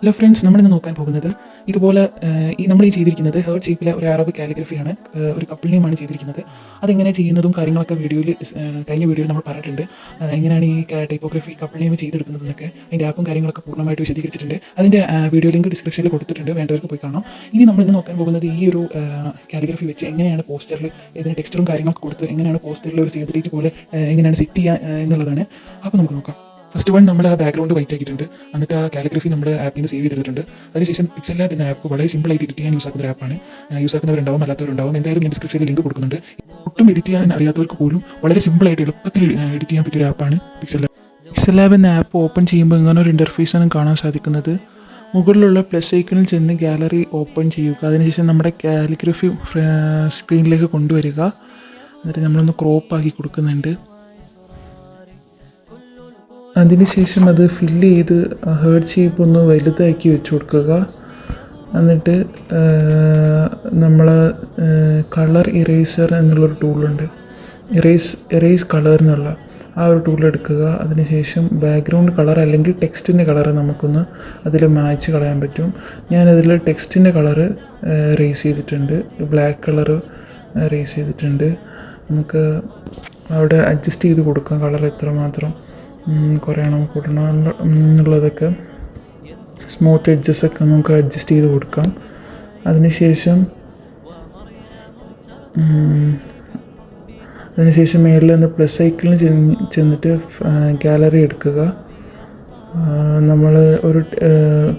Hello friends, നമ്മളിന്ന് നോക്കാൻ പോകുന്നത് ഇതുപോലെ നമ്മൾ ചെയ്തിരിക്കുന്നത് ഹേർട്ട് ഷേപ്പിലെ ഒരു അറബ് കാലിഗ്രഫിയാണ്. ഒരു കപ്പിൾ നെയിമാണ് ചെയ്തിരിക്കുന്നത്. അതെങ്ങനെ ചെയ്യുന്നതും കാര്യങ്ങളൊക്കെ കഴിഞ്ഞ വീഡിയോയിൽ നമ്മൾ പറഞ്ഞിട്ടുണ്ട്. എങ്ങനെയാണ് ഈ ടൈപ്പോഗ്രഫി കപ്പിൾ നെയിം ചെയ്തെടുക്കുന്നതെന്നൊക്കെ അതിൻ്റെ ആപ്പും കാര്യങ്ങളൊക്കെ പൂർണ്ണമായിട്ട് വിശദീകരിച്ചിട്ടുണ്ട്. അതിൻ്റെ വീഡിയോ ലിങ്ക് ഡിസ്ക്രിപ്ഷനിൽ കൊടുത്തിട്ടുണ്ട്, വേണ്ടവർക്ക് പോയി കാണാം. ഇനി നമ്മൾ ഇന്ന് നോക്കാൻ പോകുന്നത് ഈ ഒരു കാലിഗ്രഫി വെച്ച് എങ്ങനെയാണ് പോസ്റ്ററിൽ ഇതിന് ടെക്സ്ചറും കാര്യങ്ങളൊക്കെ കൊടുത്ത് എങ്ങനെയാണ് പോസ്റ്ററിൽ ഒരു സേവ് ദി ഡേറ്റ് പോലെ എങ്ങനെയാണ് സെറ്റ് ചെയ്യുക എന്നുള്ളതാണ്. അപ്പോൾ നമുക്ക് നോക്കാം. ഫസ്റ്റ് വൺ നമ്മൾ ആ ബാക്ക്ഗ്രൗണ്ട് വൈറ്റ് ആക്കിയിട്ടുണ്ട്. എന്നിട്ട് ആ കാലിഗ്രഫി നമ്മുടെ ആപ്പിൽ നിന്ന് സേവ് ചെയ്തിട്ടുണ്ട്. അതിനുശേഷം പിക്സൽ ലാബ് എന്ന ആപ്പ് വളരെ സിമ്പിളായിട്ട് എഡിറ്റ് ചെയ്യാൻ യൂസ് ആക്കുന്ന ഒരു ആപ്പാണ്. യൂസ് ആക്കുന്നവരുണ്ടാവും, അല്ലാത്തവരുണ്ടാവും. എന്തായാലും ഞാൻ ഡിസ്ക്രിപ്ഷനിൽ ലിങ്ക് കൊടുക്കുന്നുണ്ട്. ഒട്ടും എഡിറ്റ് ചെയ്യാൻ അറിയാത്തവർക്ക് പോലും വളരെ സിമ്പിളായിട്ട് എളുപ്പത്തിൽ എഡിറ്റ് ചെയ്യാൻ പറ്റിയ ഒരു ആപ്പാണ് പിക്സൽ ലാബ്. പിക്സൽ ലാബ് എന്ന ആപ്പ് ഓപ്പൺ ചെയ്യുമ്പോൾ ഇങ്ങനെ ഒരു ഇൻ്റർഫേസാണ് കാണാൻ സാധിക്കുന്നത്. മുകളിലുള്ള പ്ലസ് ഐക്കണിൽ ചെന്ന് ഗാലറി ഓപ്പൺ ചെയ്യുക. അതിനുശേഷം നമ്മുടെ കാലിഗ്രഫി സ്ക്രീനിലേക്ക് കൊണ്ടുവരിക. എന്നിട്ട് നമ്മളൊന്ന് ക്രോപ്പ് ആക്കി കൊടുക്കുന്നുണ്ട്. അതിനുശേഷം അത് ഫില്ല് ചെയ്ത് ഹേർട്ട് ഷേപ്പ് ഒന്ന് വലുതാക്കി വെച്ച് കൊടുക്കുക. എന്നിട്ട് നമ്മൾ കളർ ഇറേസർ എന്നുള്ളൊരു ടൂളുണ്ട്, ഇറേസ് കളർ എന്നുള്ള ആ ഒരു ടൂൾ എടുക്കുക. അതിനുശേഷം ബാക്ക്ഗ്രൗണ്ട് കളർ അല്ലെങ്കിൽ ടെക്സ്റ്റിൻ്റെ കളർ നമുക്കൊന്ന് അതിൽ മാച്ച് കളയാൻ പറ്റും. ഞാനതിൽ ടെക്സ്റ്റിൻ്റെ കളറ് റേസ് ചെയ്തിട്ടുണ്ട്, ബ്ലാക്ക് കളർ റേസ് ചെയ്തിട്ടുണ്ട്. നമുക്ക് അവിടെ അഡ്ജസ്റ്റ് ചെയ്ത് കൊടുക്കാം കളർ എത്രമാത്രം കുറയണം കൂട്ടണം എന്നുള്ളതൊക്കെ. സ്മൂത്ത് എഡ്ജസൊക്കെ നമുക്ക് അഡ്ജസ്റ്റ് ചെയ്ത് കൊടുക്കാം. അതിനുശേഷം മേളിൽ നിന്ന് പ്ലസ് ഐക്കണിൽ ചെന്നിട്ട് ഗാലറി എടുക്കുക. നമ്മൾ ഒരു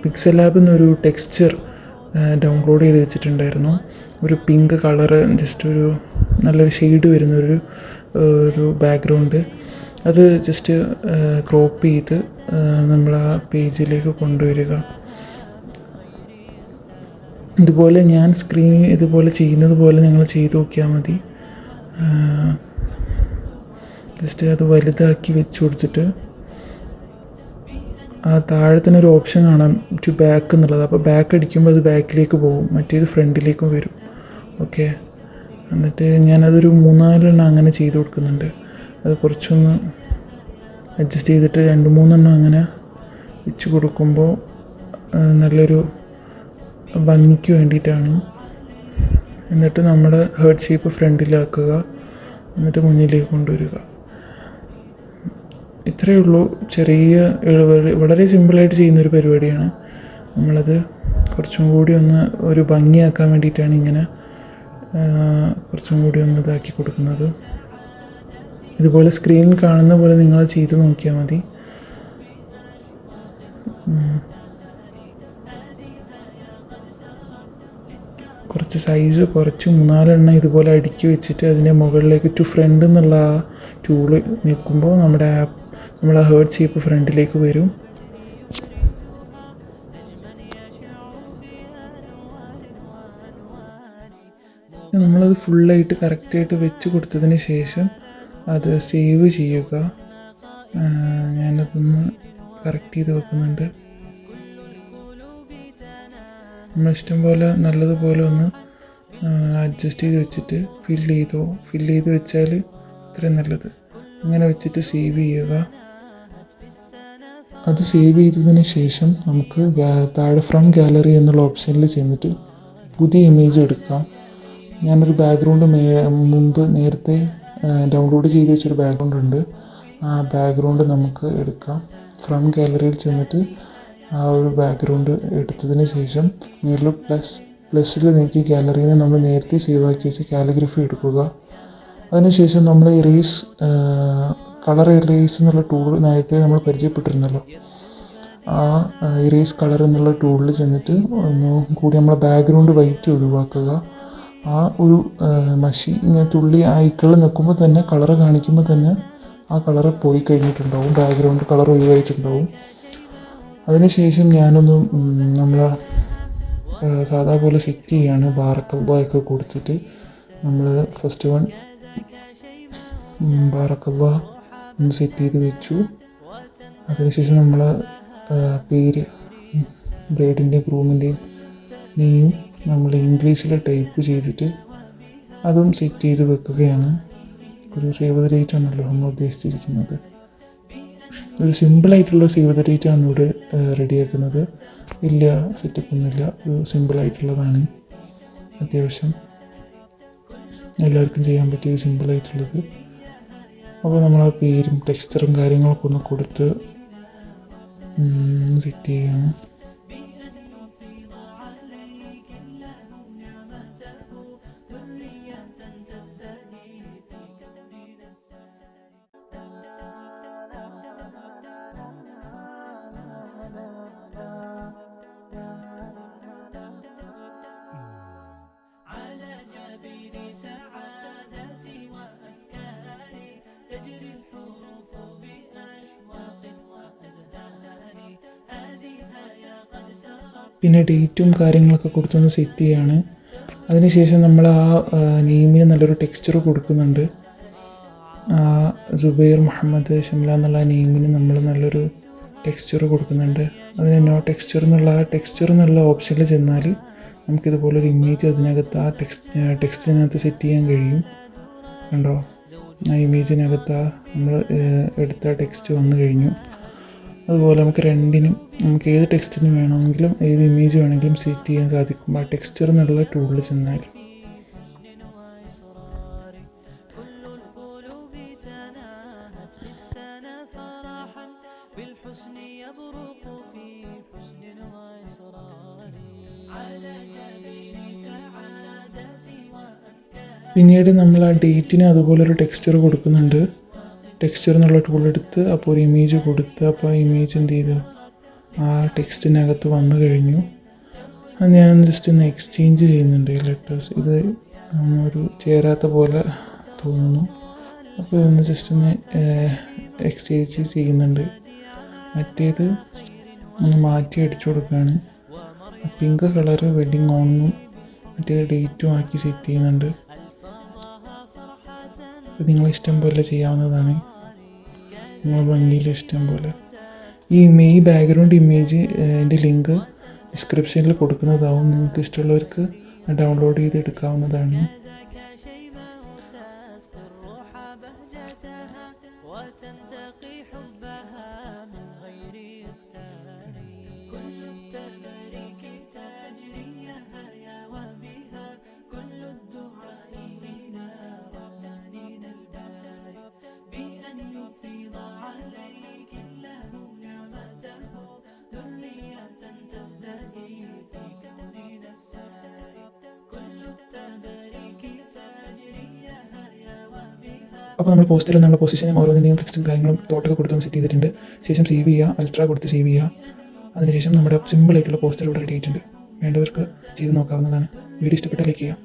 പിക്സൽ ലാബിൽ നിന്നൊരു ടെക്സ്ചർ ഡൗൺലോഡ് ചെയ്ത് വെച്ചിട്ടുണ്ടായിരുന്നു. ഒരു പിങ്ക് കളറ്, ജസ്റ്റ് ഒരു നല്ലൊരു ഷെയ്ഡ് വരുന്നൊരു ബാക്ക്ഗ്രൗണ്ട്. അത് ജസ്റ്റ് ക്രോപ്പ് ചെയ്ത് നമ്മൾ ആ പേജിലേക്ക് കൊണ്ടുവരിക. ഇതുപോലെ ഞാൻ സ്ക്രീനിൽ ഇതുപോലെ ചെയ്യുന്നത് പോലെ നിങ്ങൾ ചെയ്ത് നോക്കിയാൽ മതി. ജസ്റ്റ് അത് വലുതാക്കി വെച്ച് കൊടുത്തിട്ട് ആ താഴെ തന്നെ ഒരു ഓപ്ഷൻ കാണാം ടു ബാക്ക് എന്നുള്ളത്. അപ്പോൾ ബാക്ക് അടിക്കുമ്പോൾ അത് ബാക്കിലേക്ക് പോകും, മറ്റേത് ഫ്രണ്ടിലേക്കും വരും. ഓക്കെ, എന്നിട്ട് ഞാനതൊരു 3-4 അങ്ങനെ ചെയ്ത് കൊടുക്കുന്നുണ്ട്. അത് കുറച്ചൊന്ന് അഡ്ജസ്റ്റ് ചെയ്തിട്ട് 2-3 അങ്ങനെ വെച്ച് കൊടുക്കുമ്പോൾ നല്ലൊരു ഭംഗിക്ക് വേണ്ടിയിട്ടാണ്. എന്നിട്ട് നമ്മുടെ ഹേർട്ട് ഷേപ്പ് ഫ്രണ്ടിലാക്കുക, എന്നിട്ട് മുന്നിലേക്ക് കൊണ്ടുവരിക. ഇത്രയേ ഉള്ളൂ. ചെറിയ വളരെ സിമ്പിളായിട്ട് ചെയ്യുന്നൊരു പരിപാടിയാണ്. നമ്മളത് കുറച്ചും കൂടി ഒന്ന് ഒരു ഭംഗിയാക്കാൻ വേണ്ടിയിട്ടാണ് ഇങ്ങനെ കുറച്ചും കൂടി ഒന്ന് ഇതാക്കി കൊടുക്കുന്നത്. ഇതുപോലെ സ്ക്രീനിൽ കാണുന്ന പോലെ നിങ്ങൾ ചെയ്ത് നോക്കിയാൽ മതി. കുറച്ച് സൈസ് കുറച്ച് 3-4 ഇതുപോലെ അടുക്കി വെച്ചിട്ട് അതിൻ്റെ മുകളിലേക്ക് ടു ഫ്രണ്ട് എന്നുള്ള ആ ടൂള് നിൽക്കുമ്പോൾ നമ്മുടെ ഹേർട്ട് ഷേപ്പ് ഫ്രണ്ടിലേക്ക് വരും. നമ്മളത് ഫുള്ളായിട്ട് കറക്റ്റായിട്ട് വെച്ച് കൊടുത്തതിന് ശേഷം അത് സേവ് ചെയ്യുക. ഞാനതൊന്ന് കറക്റ്റ് ചെയ്ത് വെക്കുന്നുണ്ട്. നമ്മളിഷ്ടം പോലെ നല്ലതുപോലെ ഒന്ന് അഡ്ജസ്റ്റ് ചെയ്ത് വെച്ചിട്ട് ഫില്ല് ചെയ്ത് വെച്ചാൽ അത്രയും നല്ലത്. അങ്ങനെ വെച്ചിട്ട് സേവ് ചെയ്യുക. അത് സേവ് ചെയ്തതിന് ശേഷം നമുക്ക് താഴെ ഫ്രം ഗാലറി എന്നുള്ള ഓപ്ഷനിൽ ചെന്നിട്ട് പുതിയ ഇമേജ് എടുക്കാം. ഞാനൊരു ബാക്ക്ഗ്രൗണ്ട് മുമ്പ് നേരത്തെ ഡൗൺലോഡ് ചെയ്ത് വെച്ചൊരു ബാക്ക്ഗ്രൗണ്ട് ഉണ്ട്. ആ ബാക്ക്ഗ്രൗണ്ട് നമുക്ക് എടുക്കാം. ഫ്രം ഗാലറിയിൽ ചെന്നിട്ട് ആ ഒരു ബാക്ക്ഗ്രൗണ്ട് എടുത്തതിന് ശേഷം മേളിൽ പ്ലസ്സിൽ നോക്കി ഗാലറിയിൽ നിന്ന് നമ്മൾ നേരത്തെ സേവ് ആക്കി വെച്ച കാലിഗ്രഫി എടുക്കുക. അതിനുശേഷം നമ്മൾ കളർ ഇറേസ് എന്നുള്ള ടൂൾ നേരത്തെ നമ്മൾ പരിചയപ്പെട്ടിരുന്നല്ലോ. ആ ഇറേസ് കളർ എന്നുള്ള ടൂളിൽ ചെന്നിട്ട് ഒന്ന് കൂടി നമ്മളെ ബാക്ക്ഗ്രൗണ്ട് വൈറ്റ് ഒഴിവാക്കുക. ആ ഒരു മഷി ഇങ്ങനെ തുള്ളി ഐക്കളിൽ നിൽക്കുമ്പോൾ തന്നെ കളറ് കാണിക്കുമ്പോൾ തന്നെ ആ കളറ് പോയി കഴിഞ്ഞിട്ടുണ്ടാവും, ബാക്ക്ഗ്രൗണ്ട് കളർ ഒഴിവായിട്ടുണ്ടാവും. അതിനുശേഷം ഞാനൊന്ന് നമ്മൾ സാധാ പോലെ സെറ്റ് ചെയ്യാണ്. ബാറക്കള്ളയൊക്കെ കൊടുത്തിട്ട് നമ്മൾ ഫസ്റ്റ് വൺ ബാറക്കള്ള ഒന്ന് സെറ്റ് ചെയ്ത് വെച്ചു. അതിനുശേഷം നമ്മൾ പേര് ബ്രൈഡിൻ്റെയും ഗ്രൂമിൻ്റെയും നെയിം നമ്മൾ ഇംഗ്ലീഷിൽ ടൈപ്പ് ചെയ്തിട്ട് അതും സെറ്റ് ചെയ്ത് വെക്കുകയാണ്. ഒരു സേവ് ദ ഡേറ്റ് ആണല്ലോ നമ്മൾ ഉദ്ദേശിച്ചിരിക്കുന്നത്. ഒരു സിമ്പിളായിട്ടുള്ള സേവ് ദ ഡേറ്റ് ആണ് ഇവിടെ റെഡിയാക്കുന്നത്. വലിയ സെറ്റപ്പ് ഒന്നുമില്ല, ഒരു സിമ്പിളായിട്ടുള്ളതാണ്. അത്യാവശ്യം എല്ലാവർക്കും ചെയ്യാൻ പറ്റിയ സിമ്പിളായിട്ടുള്ളത്. അപ്പോൾ നമ്മൾ ആ പേരും ടെക്സ്ചറും കാര്യങ്ങളൊക്കെ ഒന്ന് കൊടുത്ത് സെറ്റ് ചെയ്യുകയാണ്. പിന്നെ ഡേറ്റും കാര്യങ്ങളൊക്കെ കൊടുത്തൊന്ന് സെറ്റ് ചെയ്യുകയാണ്. അതിനുശേഷം നമ്മൾ ആ നെയിമിന് നല്ലൊരു ടെക്സ്ചർ കൊടുക്കുന്നുണ്ട്. സുബൈർ മുഹമ്മദ് ഷിംല എന്നുള്ള നെയിമിന് നമ്മൾ നല്ലൊരു ടെക്സ്ചർ കൊടുക്കുന്നുണ്ട്. അതിന് നോ ടെക്സ്ചർ എന്നുള്ള ഓപ്ഷനിൽ ചെന്നാൽ നമുക്കിതുപോലൊരു ഇമേജ് അതിനകത്ത് ആ ടെക്സ്റ്റിനകത്ത് സെറ്റ് ചെയ്യാൻ കഴിയും. കണ്ടോ, ആ ഇമേജിനകത്ത് നമ്മൾ എടുത്ത ടെക്സ്റ്റ് വന്നു കഴിഞ്ഞു. അതുപോലെ നമുക്ക് രണ്ടിനും നമുക്ക് ഏത് ടെക്സ്റ്റിന് വേണമെങ്കിലും ഏത് ഇമേജ് വേണമെങ്കിലും സെറ്റ് ചെയ്യാൻ സാധിക്കും ആ ടെക്സ്ചർ എന്നുള്ള ടൂളിൽ ചെന്നാൽ. പിന്നീട് നമ്മൾ ആ ഡേറ്റിന് അതുപോലൊരു ടെക്സ്ചർ കൊടുക്കുന്നുണ്ട്. ടെക്സ്ചർ എന്നുള്ള ടൂൾ എടുത്ത് അപ്പോൾ ഒരു ഇമേജ് കൊടുത്ത് അപ്പോൾ ആ ഇമേജ് എന്ത് ചെയ്തു ആ ടെക്സ്റ്റിനകത്ത് വന്നു കഴിഞ്ഞു. അത് ഞാൻ ജസ്റ്റ് ഒന്ന് എക്സ്ചേഞ്ച് ചെയ്യുന്നുണ്ട് ഈ ലെറ്റേഴ്സ്. ഇത് ഒരു ചേരാത്ത പോലെ തോന്നുന്നു. അപ്പോൾ ഇതൊന്ന് ജസ്റ്റ് ഒന്ന് എക്സ്ചേഞ്ച് ചെയ്യുന്നുണ്ട്. മറ്റേത് ഒന്ന് മാറ്റി അടിച്ചു കൊടുക്കുകയാണ്. പിങ്ക് കളറ് വെഡിങ് ഓണും മറ്റേത് ഡേറ്റും ആക്കി സെറ്റ് ചെയ്യുന്നുണ്ട്. ഇത് നിങ്ങളെ ഇഷ്ടം പോലെ ചെയ്യാവുന്നതാണ്, നിങ്ങൾ ഭംഗിയിൽ ഇഷ്ടം പോലെ. ഈ ബാക്ക്ഗ്രൗണ്ട് ഇമേജ് എൻ്റെ ലിങ്ക് ഡിസ്ക്രിപ്ഷനിൽ കൊടുക്കുന്നതാവും. നിങ്ങൾക്ക് ഇഷ്ടമുള്ളവർക്ക് ഡൗൺലോഡ് ചെയ്ത് എടുക്കാവുന്നതാണ്. അപ്പോൾ നമ്മൾ പോസ്റ്ററിൽ നമ്മുടെ പൊസിഷനും ഓരോന്നിൻ്റെയും ടെക്സ്റ്റും കാര്യങ്ങളും തോട്ടൊക്കെ കൊടുത്തൊന്ന് സെറ്റ് ചെയ്തിട്ടുണ്ട്. ശേഷം സേവ് ചെയ്യുക, അൾട്രാ കൊടുത്ത് സേവ് ചെയ്യുക. അതിനുശേഷം നമ്മുടെ സിമ്പിളായിട്ടുള്ള പോസ്റ്റർ ഇവിടെ റെഡി ആയിട്ടുണ്ട്. വേണ്ടവർക്ക് ചെയ്ത് നോക്കാവുന്നതാണ്. വീഡിയോ ഇഷ്ടപ്പെട്ടാൽ ലൈക്ക് ചെയ്യുക.